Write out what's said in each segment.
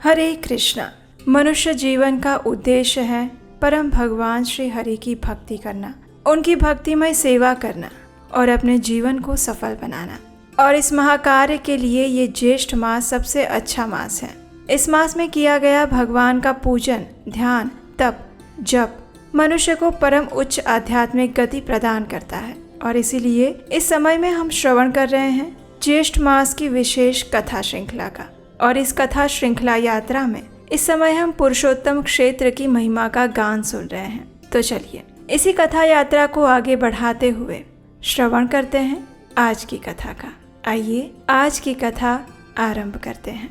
हरे कृष्णा। मनुष्य जीवन का उद्देश्य है परम भगवान श्री हरि की भक्ति करना, उनकी भक्तिमय सेवा करना और अपने जीवन को सफल बनाना। और इस महाकार्य के लिए ये ज्येष्ठ मास सबसे अच्छा मास है। इस मास में किया गया भगवान का पूजन, ध्यान, तप, जप मनुष्य को परम उच्च आध्यात्मिक गति प्रदान करता है। और इसीलिए इस समय में हम श्रवण कर रहे हैं ज्येष्ठ मास की विशेष कथा श्रृंखला का। और इस कथा श्रृंखला यात्रा में इस समय हम पुरुषोत्तम क्षेत्र की महिमा का गान सुन रहे हैं। तो चलिए इसी कथा यात्रा को आगे बढ़ाते हुए श्रवण करते हैं आज की कथा का। आइए आज की कथा आरंभ करते हैं।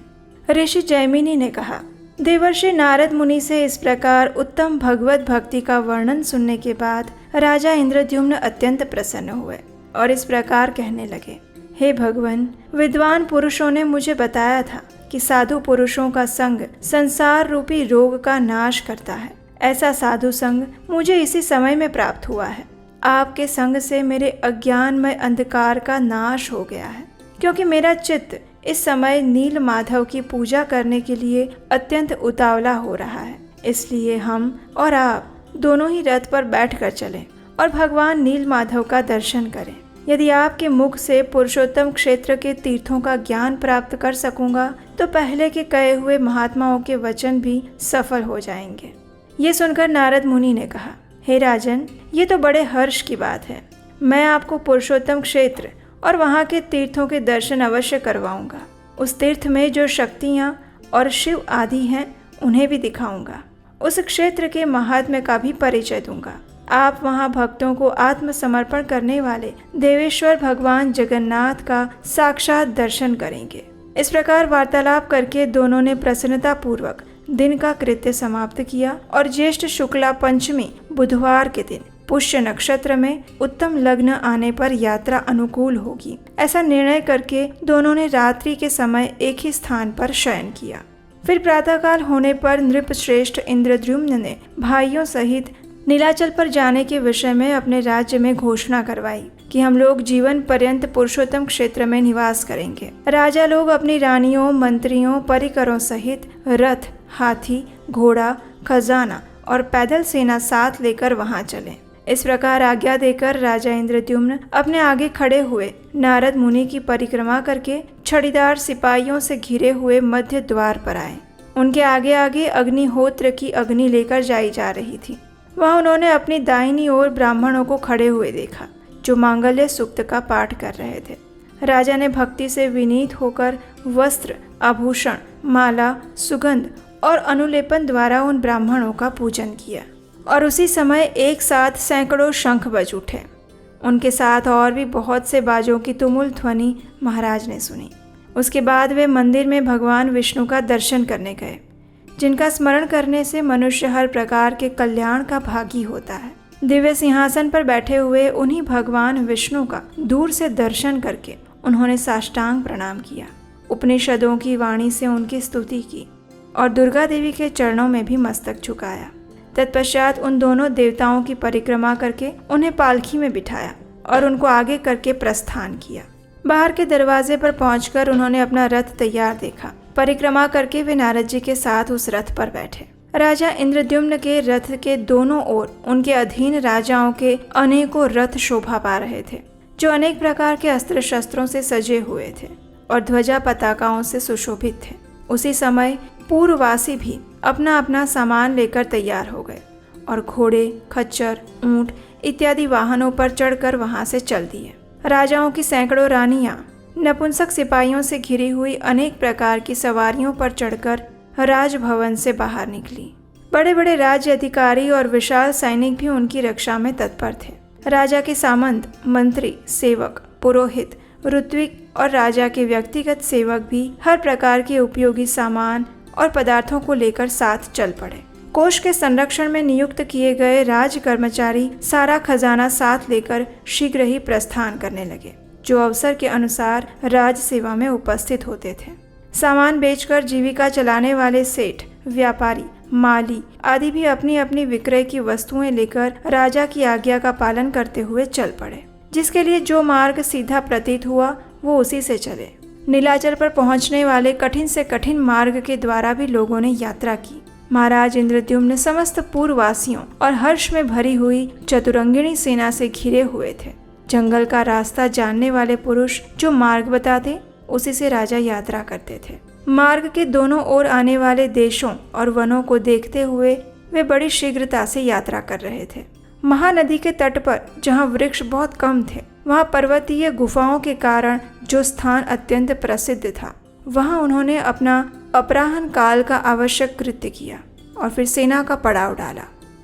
ऋषि जैमिनी ने कहा, देवर्षि नारद मुनि से इस प्रकार उत्तम भगवत भक्ति का वर्णन सुनने के बाद राजा इंद्रद्युम्न अत्यंत प्रसन्न हुए और इस प्रकार कहने लगे, हे भगवान, विद्वान पुरुषों ने मुझे बताया था कि साधु पुरुषों का संग संसार रूपी रोग का नाश करता है। ऐसा साधु संग मुझे इसी समय में प्राप्त हुआ है। आपके संग से मेरे अज्ञानमय अंधकार का नाश हो गया है, क्योंकि मेरा चित्त इस समय नील माधव की पूजा करने के लिए अत्यंत उतावला हो रहा है। इसलिए हम और आप दोनों ही रथ पर बैठकर चलें और भगवान नील माधव का दर्शन करें। यदि आपके मुख से पुरुषोत्तम क्षेत्र के तीर्थों का ज्ञान प्राप्त कर सकूंगा तो पहले के कहे हुए महात्माओं के वचन भी सफल हो जाएंगे। ये सुनकर नारद मुनि ने कहा, हे राजन, ये तो बड़े हर्ष की बात है। मैं आपको पुरुषोत्तम क्षेत्र और वहाँ के तीर्थों के दर्शन अवश्य करवाऊंगा। उस तीर्थ में जो शक्तियाँ और शिव आदि हैं उन्हें भी दिखाऊंगा। उस क्षेत्र के महात्म्य का भी परिचय दूंगा। आप वहाँ भक्तों को आत्मसमर्पण करने वाले देवेश्वर भगवान जगन्नाथ का साक्षात दर्शन करेंगे। इस प्रकार वार्तालाप करके दोनों ने प्रसन्नता पूर्वक दिन का कृत्य समाप्त किया और ज्येष्ठ शुक्ला पंचमी बुधवार के दिन पुष्य नक्षत्र में उत्तम लग्न आने पर यात्रा अनुकूल होगी, ऐसा निर्णय करके दोनों ने रात्रि के समय एक ही स्थान पर शयन किया। फिर प्रातःकाल होने पर नृपश्रेष्ठ इंद्रद्युम्न ने भाइयों सहित नीलाचल पर जाने के विषय में अपने राज्य में घोषणा करवाई कि हम लोग जीवन पर्यंत पुरुषोत्तम क्षेत्र में निवास करेंगे। राजा लोग अपनी रानियों, मंत्रियों, परिकरों सहित रथ, हाथी, घोड़ा, खजाना और पैदल सेना साथ लेकर वहां चले। इस प्रकार आज्ञा देकर राजा इंद्रद्युम्न अपने आगे खड़े हुए नारद मुनि की परिक्रमा करके छड़ीदार सिपाहियों से घिरे हुए मध्य द्वार पर आए। उनके आगे आगे अग्निहोत्र की अग्नि लेकर जाई जा रही थी। वहाँ उन्होंने अपनी दाहिनी ओर ब्राह्मणों को खड़े हुए देखा जो मांगल्य सूक्त का पाठ कर रहे थे। राजा ने भक्ति से विनीत होकर वस्त्र, आभूषण, माला, सुगंध और अनुलेपन द्वारा उन ब्राह्मणों का पूजन किया। और उसी समय एक साथ सैकड़ों शंख बज उठे। उनके साथ और भी बहुत से बाजों की तुमुल ध्वनि महाराज ने सुनी। उसके बाद वे मंदिर में भगवान विष्णु का दर्शन करने गए, जिनका स्मरण करने से मनुष्य हर प्रकार के कल्याण का भागी होता है। दिव्य सिंहासन पर बैठे हुए उन्हीं भगवान विष्णु का दूर से दर्शन करके उन्होंने साष्टांग प्रणाम किया, उपनिषदों की वाणी से उनकी स्तुति की और दुर्गा देवी के चरणों में भी मस्तक झुकाया। तत्पश्चात उन दोनों देवताओं की परिक्रमा करके उन्हें पालकी में बिठाया और उनको आगे करके प्रस्थान किया। बाहर के दरवाजे पर पहुंचकर उन्होंने अपना रथ तैयार देखा। परिक्रमा करके वे नारद जी के साथ उस रथ पर बैठे। राजा इंद्रद्युम्न के रथ के दोनों ओर उनके अधीन राजाओं के अनेकों रथ शोभा पा रहे थे, जो अनेक प्रकार के अस्त्र शस्त्रों से सजे हुए थे और ध्वजा पताकाओं से सुशोभित थे। उसी समय पूर्ववासी भी अपना अपना सामान लेकर तैयार हो गए और घोड़े, खच्चर, ऊंट इत्यादि वाहनों पर चढ़कर वहां से चल दिए। राजाओं की सैकड़ों रानियां नपुंसक सिपाहियों से घिरी हुई अनेक प्रकार की सवारियों पर चढ़कर राजभवन से बाहर निकली। बड़े बड़े राज्य अधिकारी और विशाल सैनिक भी उनकी रक्षा में तत्पर थे। राजा के सामंत, मंत्री, सेवक, पुरोहित, ऋत्विक और राजा के व्यक्तिगत सेवक भी हर प्रकार के उपयोगी सामान और पदार्थों को लेकर साथ चल पड़े। कोष के संरक्षण में नियुक्त किए गए राज कर्मचारी सारा खजाना साथ लेकर शीघ्र ही प्रस्थान करने लगे, जो अवसर के अनुसार राज सेवा में उपस्थित होते थे। सामान बेचकर जीविका चलाने वाले सेठ, व्यापारी, माली आदि भी अपनी अपनी विक्रय की वस्तुएं लेकर राजा की आज्ञा का पालन करते हुए चल पड़े। जिसके लिए जो मार्ग सीधा प्रतीत हुआ वो उसी से चले। नीलाचल पर पहुंचने वाले कठिन से कठिन मार्ग के द्वारा भी लोगों ने यात्रा की। महाराज इंद्रद्युम्न समस्त पूर्ववासियों और हर्ष में भरी हुई चतुरंगिणी सेना से घिरे हुए थे। जंगल का रास्ता जानने वाले पुरुष जो मार्ग बताते, उसी से राजा यात्रा करते थे। मार्ग के दोनों ओर आने वाले देशों और वनों को देखते हुए वे बड़ी शीघ्रता से यात्रा कर रहे थे। महानदी के तट पर जहाँ वृक्ष बहुत कम थे, वहाँ पर्वतीय गुफाओं के कारण जो स्थान अत्यंत प्रसिद्ध था, वहाँ उन्होंने अपना अपराह्न काल का आवश्यक कृत्य किया और फिर सेना का पड़ाव डाला।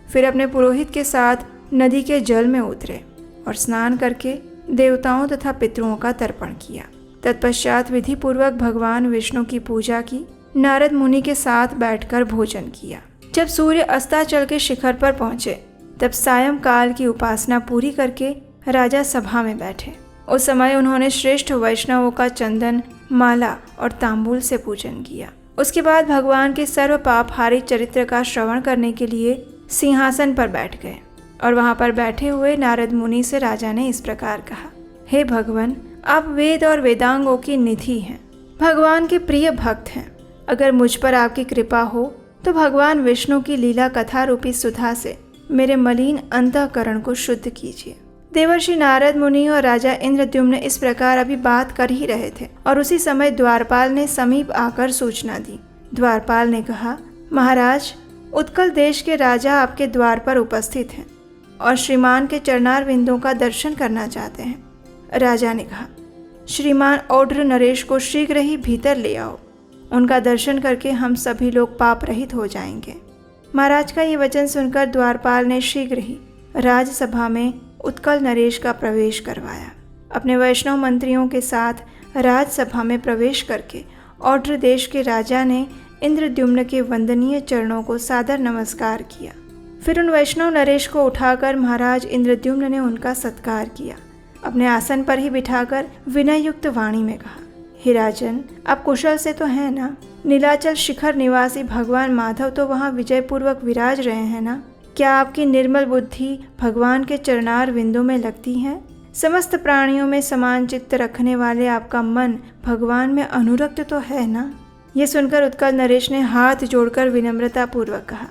फिर अपने पुरोहित के साथ नदी के जल में उतरे और स्नान करके देवताओं तथा पितरों का तर्पण किया। तत्पश्चात विधि पूर्वक भगवान विष्णु की पूजा की, नारद मुनि के साथ बैठकर भोजन किया। जब सूर्य अस्ताचल के शिखर पर पहुंचे, तब सायंकाल की उपासना पूरी करके राजा सभा में बैठे। उस समय उन्होंने श्रेष्ठ वैष्णवों का चंदन, माला और तांबूल से पूजन किया। उसके बाद भगवान के सर्व पापहारी चरित्र का श्रवण करने के लिए सिंहासन पर बैठ गए और वहां पर बैठे हुए नारद मुनि से राजा ने इस प्रकार कहा, हे भगवान, आप वेद और वेदांगों की निधि हैं, भगवान के प्रिय भक्त हैं। अगर मुझ पर आपकी कृपा हो तो भगवान विष्णु की लीला कथा रूपी सुधा से मेरे मलिन अंतःकरण को शुद्ध कीजिए। देवर्षि नारद मुनि और राजा इंद्रद्युम्न इस प्रकार अभी बात कर ही रहे थे और उसी समय द्वारपाल ने समीप आकर सूचना दी। द्वारपाल ने कहा, महाराज, उत्कल देश के राजा आपके द्वार पर उपस्थित हैं और श्रीमान के चरणार बिंदों का दर्शन करना चाहते हैं। राजा ने कहा, श्रीमान औड्र नरेश को शीघ्र ही भीतर ले आओ, उनका दर्शन करके हम सभी लोग पाप रहित हो जाएंगे। महाराज का ये वचन सुनकर द्वारपाल ने शीघ्र ही राजसभा में उत्कल नरेश का प्रवेश करवाया। अपने वैष्णव मंत्रियों के साथ राजसभा में प्रवेश करके औड्र देश के राजा ने इंद्रद्युम्न के वंदनीय चरणों को सादर नमस्कार किया। फिर उन वैष्णव नरेश को उठाकर महाराज इंद्रद्युम्न ने उनका सत्कार किया। अपने आसन पर ही बिठाकर विनययुक्त वाणी में कहा, हे राजन, आप कुशल से तो हैं ना? नीलाचल शिखर निवासी भगवान माधव तो वहाँ विजय पूर्वक विराज रहे हैं ना? क्या आपकी निर्मल बुद्धि भगवान के चरणार विंदों में लगती है? समस्त प्राणियों में समान चित्त रखने वाले आपका मन भगवान में अनुरक्त तो है ना? ये सुनकर उत्कल नरेश ने हाथ जोड़कर विनम्रता पूर्वक कहा,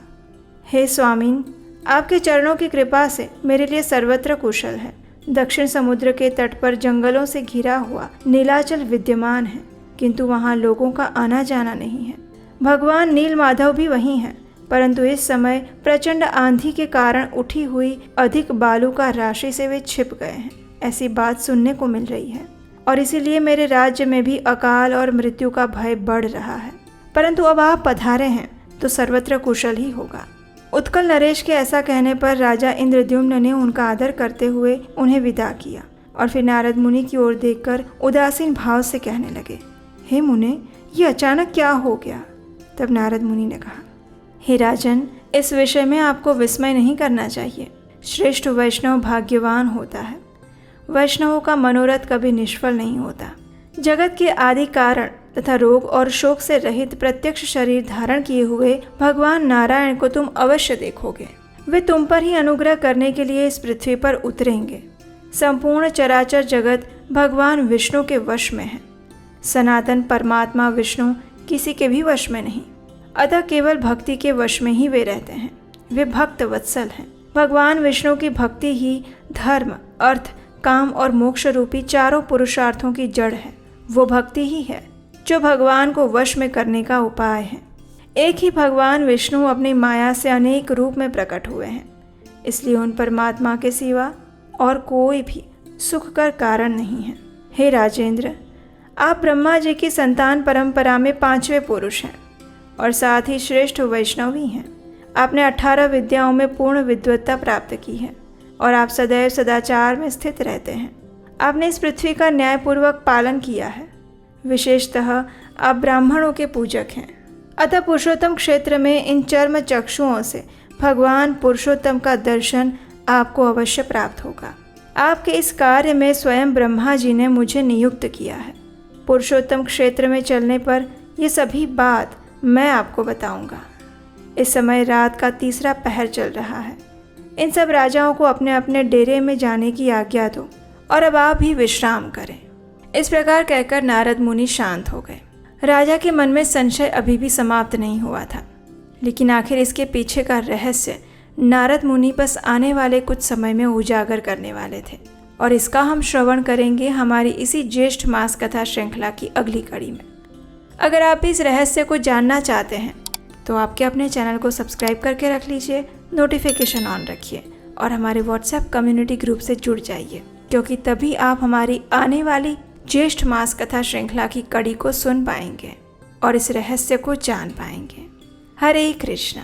हे स्वामीन, आपके चरणों की कृपा से मेरे लिए सर्वत्र कुशल है। दक्षिण समुद्र के तट पर जंगलों से घिरा हुआ नीलाचल विद्यमान है, किंतु वहाँ लोगों का आना जाना नहीं है। भगवान नील माधव भी वहीं हैं, परंतु इस समय प्रचंड आंधी के कारण उठी हुई अधिक बालू का राशि से वे छिप गए हैं, ऐसी बात सुनने को मिल रही है। और इसीलिए मेरे राज्य में भी अकाल और मृत्यु का भय बढ़ रहा है। परंतु अब आप पधारे हैं तो सर्वत्र कुशल ही होगा। उत्कल नरेश के ऐसा कहने पर राजा इंद्रद्युम्न ने उनका आदर करते हुए उन्हें विदा किया और फिर नारद मुनि की ओर देखकर उदासीन भाव से कहने लगे, हे मुने, ये अचानक क्या हो गया? तब नारद मुनि ने कहा, हे राजन, इस विषय में आपको विस्मय नहीं करना चाहिए। श्रेष्ठ वैष्णव भाग्यवान होता है। वैष्णवों का मनोरथ कभी निष्फल नहीं होता। जगत के आदि कारण तथा रोग और शोक से रहित प्रत्यक्ष शरीर धारण किए हुए भगवान नारायण को तुम अवश्य देखोगे। वे तुम पर ही अनुग्रह करने के लिए इस पृथ्वी पर उतरेंगे। संपूर्ण चराचर जगत भगवान विष्णु के वश में है। सनातन परमात्मा विष्णु किसी के भी वश में नहीं, अतः केवल भक्ति के वश में ही वे रहते हैं। वे भक्त वत्सल हैं। भगवान विष्णु की भक्ति ही धर्म, अर्थ, काम और मोक्ष रूपी चारों पुरुषार्थों की जड़ है। वो भक्ति ही है जो भगवान को वश में करने का उपाय है। एक ही भगवान विष्णु अपनी माया से अनेक रूप में प्रकट हुए हैं, इसलिए उन परमात्मा के सिवा और कोई भी सुख का कारण नहीं है। हे राजेंद्र, आप ब्रह्मा जी की संतान परंपरा में 5वें पुरुष हैं और साथ ही श्रेष्ठ वैष्णव भी हैं। आपने 18 विद्याओं में पूर्ण विद्वत्ता प्राप्त की है और आप सदैव सदाचार में स्थित रहते हैं। आपने इस पृथ्वी का न्यायपूर्वक पालन किया है। विशेषतः आप ब्राह्मणों के पूजक हैं। अतः पुरुषोत्तम क्षेत्र में इन चर्म चक्षुओं से भगवान पुरुषोत्तम का दर्शन आपको अवश्य प्राप्त होगा। आपके इस कार्य में स्वयं ब्रह्मा जी ने मुझे नियुक्त किया है। पुरुषोत्तम क्षेत्र में चलने पर ये सभी बात मैं आपको बताऊंगा। इस समय रात का 3रा पहर चल रहा है। इन सब राजाओं को अपने अपने डेरे में जाने की आज्ञा दो और अब आप भी विश्राम करें। इस प्रकार कहकर नारद मुनि शांत हो गए। राजा के मन में संशय अभी भी समाप्त नहीं हुआ था, लेकिन आखिर इसके पीछे का रहस्य नारद मुनि बस आने वाले कुछ समय में उजागर करने वाले थे, और इसका हम श्रवण करेंगे हमारी इसी ज्येष्ठ मास कथा श्रृंखला की अगली कड़ी में। अगर आप इस रहस्य को जानना चाहते हैं तो आपके अपने चैनल को सब्सक्राइब करके रख लीजिए, नोटिफिकेशन ऑन रखिए और हमारे व्हाट्सएप कम्युनिटी ग्रुप से जुड़ जाइए, क्योंकि तभी आप हमारी आने वाली ज्येष्ठ मास कथा श्रृंखला की कड़ी को सुन पाएंगे और इस रहस्य को जान पाएंगे। हरे कृष्णा।